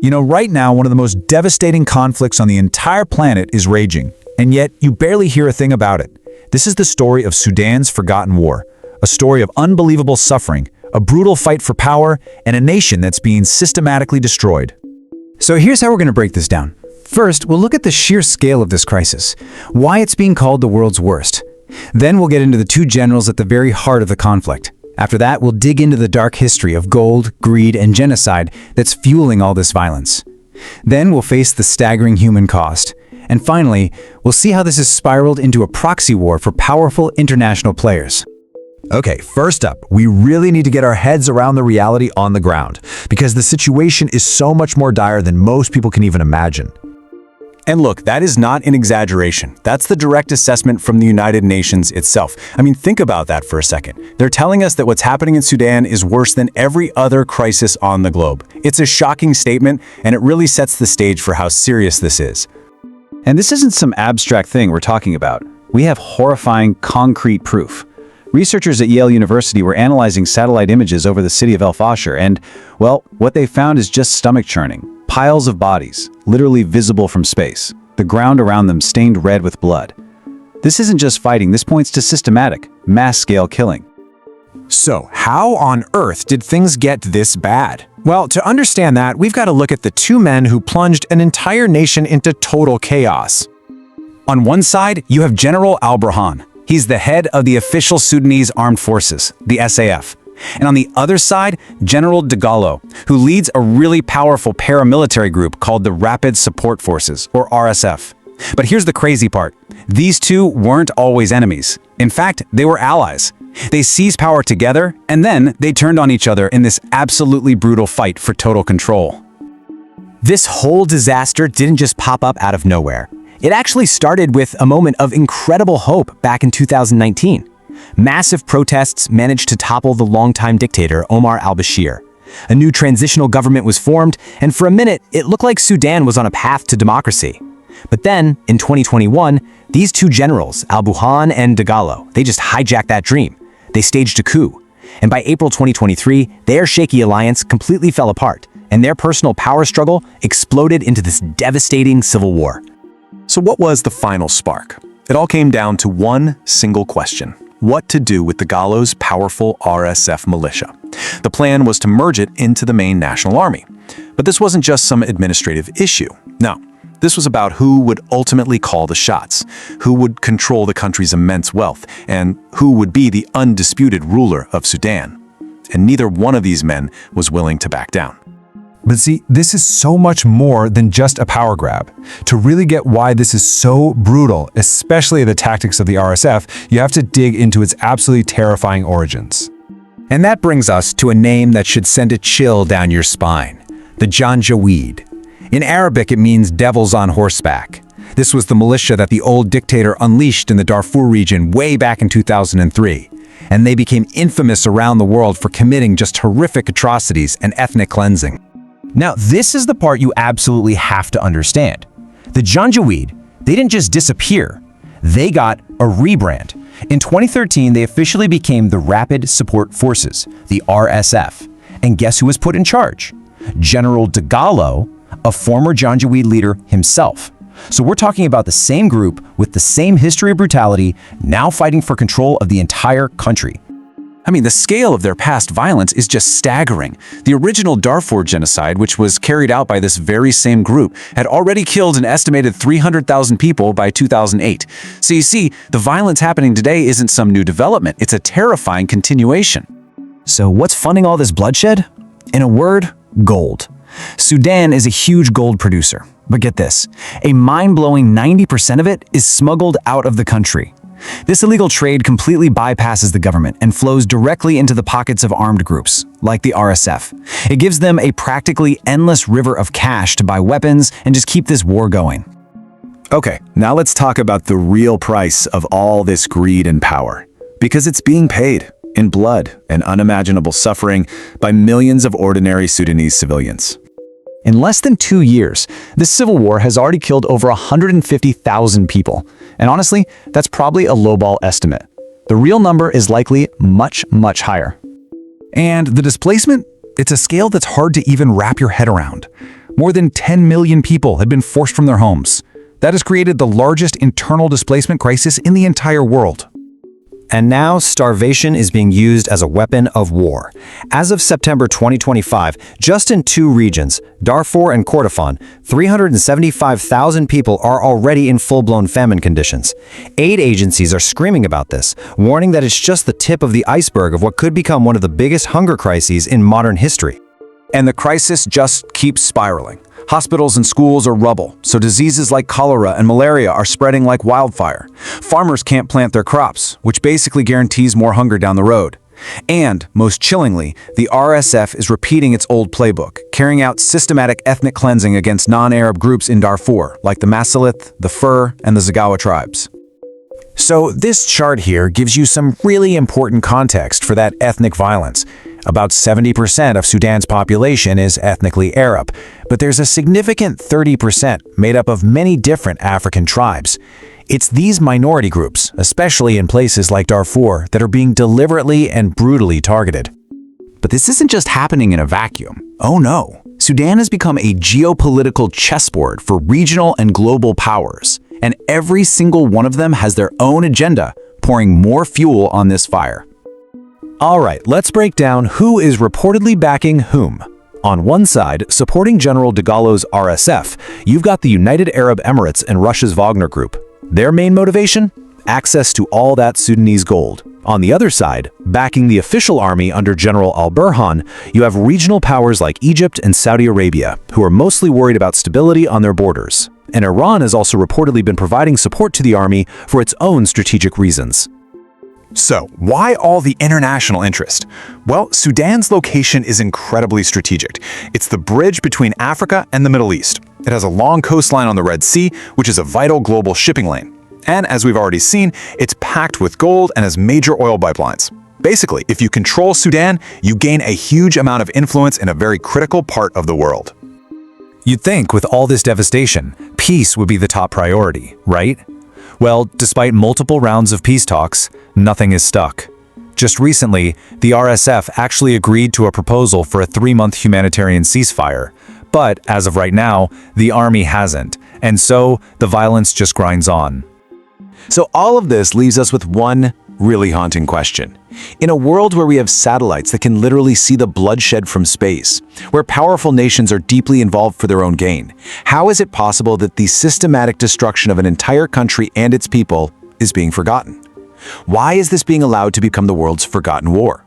You know, right now, one of the most devastating conflicts on the entire planet is raging, and yet you barely hear a thing about it. This is the story of Sudan's forgotten war, a story of unbelievable suffering, a brutal fight for power, and a nation that's being systematically destroyed. So here's how we're going to break this down. First, we'll look at the sheer scale of this crisis, why it's being called the world's worst. Then we'll get into the two generals at the very heart of the conflict. After that, we'll dig into the dark history of gold, greed, and genocide that's fueling all this violence. Then we'll face the staggering human cost. And finally, we'll see how this has spiraled into a proxy war for powerful international players. Okay, first up, we really need to get our heads around the reality on the ground, because the situation is so much more dire than most people can even imagine. And look, that is not an exaggeration. That's the direct assessment from the United Nations itself. I mean, think about that for a second. They're telling us that what's happening in Sudan is worse than every other crisis on the globe. It's a shocking statement, and it really sets the stage for how serious this is. And this isn't some abstract thing we're talking about. We have horrifying, concrete proof. Researchers at Yale University were analyzing satellite images over the city of El Fasher, and, well, what they found is just stomach-churning. Piles of bodies, literally visible from space. The ground around them stained red with blood. This isn't just fighting, this points to systematic, mass-scale killing. So, how on earth did things get this bad? Well, to understand that, we've got to look at the two men who plunged an entire nation into total chaos. On one side, you have General al-Burhan. He's the head of the official Sudanese Armed Forces, the SAF. And on the other side, General Dagalo, who leads a really powerful paramilitary group called the Rapid Support Forces, or RSF. But here's the crazy part. These two weren't always enemies. In fact, they were allies. They seized power together, and then they turned on each other in this absolutely brutal fight for total control. This whole disaster didn't just pop up out of nowhere. It actually started with a moment of incredible hope back in 2019. Massive protests managed to topple the longtime dictator Omar al-Bashir. A new transitional government was formed, and for a minute, it looked like Sudan was on a path to democracy. But then, in 2021, these two generals, al-Burhan and Dagalo, they just hijacked that dream. They staged a coup. And by April 2023, their shaky alliance completely fell apart, and their personal power struggle exploded into this devastating civil war. So what was the final spark? It all came down to one single question. What to do with Dagalo's powerful RSF militia. The plan was to merge it into the main national army. But this wasn't just some administrative issue. No, this was about who would ultimately call the shots, who would control the country's immense wealth, and who would be the undisputed ruler of Sudan. And neither one of these men was willing to back down. But see, this is so much more than just a power grab. To really get why this is so brutal, especially the tactics of the RSF, you have to dig into its absolutely terrifying origins. And that brings us to a name that should send a chill down your spine. The Janjaweed. In Arabic, it means devils on horseback. This was the militia that the old dictator unleashed in the Darfur region way back in 2003. And they became infamous around the world for committing just horrific atrocities and ethnic cleansing. Now, this is the part you absolutely have to understand. The Janjaweed, they didn't just disappear. They got a rebrand. In 2013, they officially became the Rapid Support Forces, the RSF. And guess who was put in charge? General Dagalo, a former Janjaweed leader himself. So we're talking about the same group with the same history of brutality, now fighting for control of the entire country. I mean, the scale of their past violence is just staggering. The original Darfur genocide, which was carried out by this very same group, had already killed an estimated 300,000 people by 2008. So you see, the violence happening today isn't some new development, it's a terrifying continuation. So what's funding all this bloodshed? In a word, gold. Sudan is a huge gold producer. But get this, a mind-blowing 90% of it is smuggled out of the country. This illegal trade completely bypasses the government and flows directly into the pockets of armed groups, like the RSF. It gives them a practically endless river of cash to buy weapons and just keep this war going. Okay, now let's talk about the real price of all this greed and power. Because it's being paid in blood and unimaginable suffering by millions of ordinary Sudanese civilians. In less than 2 years, this civil war has already killed over 150,000 people. And honestly, that's probably a lowball estimate. The real number is likely much, much higher. And the displacement? It's a scale that's hard to even wrap your head around. More than 10 million people had been forced from their homes. That has created the largest internal displacement crisis in the entire world. And now starvation is being used as a weapon of war. As of September 2025, just in 2 regions, Darfur and Kordofan, 375,000 people are already in full-blown famine conditions. Aid agencies are screaming about this, warning that it's just the tip of the iceberg of what could become one of the biggest hunger crises in modern history. And the crisis just keeps spiraling. Hospitals and schools are rubble, so diseases like cholera and malaria are spreading like wildfire. Farmers can't plant their crops, which basically guarantees more hunger down the road. And, most chillingly, the RSF is repeating its old playbook, carrying out systematic ethnic cleansing against non-Arab groups in Darfur, like the Masalith, the Fur, and the Zagawa tribes. So this chart here gives you some really important context for that ethnic violence. About 70% of Sudan's population is ethnically Arab, but there's a significant 30% made up of many different African tribes. It's these minority groups, especially in places like Darfur, that are being deliberately and brutally targeted. But this isn't just happening in a vacuum. Oh no. Sudan has become a geopolitical chessboard for regional and global powers, and every single one of them has their own agenda, pouring more fuel on this fire. All right, let's break down who is reportedly backing whom. On one side, supporting General Dagalo's RSF, you've got the United Arab Emirates and Russia's Wagner Group. Their main motivation? Access to all that Sudanese gold. On the other side, backing the official army under General al-Burhan, you have regional powers like Egypt and Saudi Arabia, who are mostly worried about stability on their borders. And Iran has also reportedly been providing support to the army for its own strategic reasons. So, why all the international interest? Well, Sudan's location is incredibly strategic. It's the bridge between Africa and the Middle East. It has a long coastline on the Red Sea, which is a vital global shipping lane. And as we've already seen, it's packed with gold and has major oil pipelines. Basically, if you control Sudan, you gain a huge amount of influence in a very critical part of the world. You'd think with all this devastation, peace would be the top priority, right? Well, despite multiple rounds of peace talks, nothing is stuck. Just recently, the RSF actually agreed to a proposal for a 3-month humanitarian ceasefire. But as of right now, the army hasn't, and so the violence just grinds on. So all of this leaves us with one really haunting question. In a world where we have satellites that can literally see the bloodshed from space, where powerful nations are deeply involved for their own gain, how is it possible that the systematic destruction of an entire country and its people is being forgotten? Why is this being allowed to become the world's forgotten war?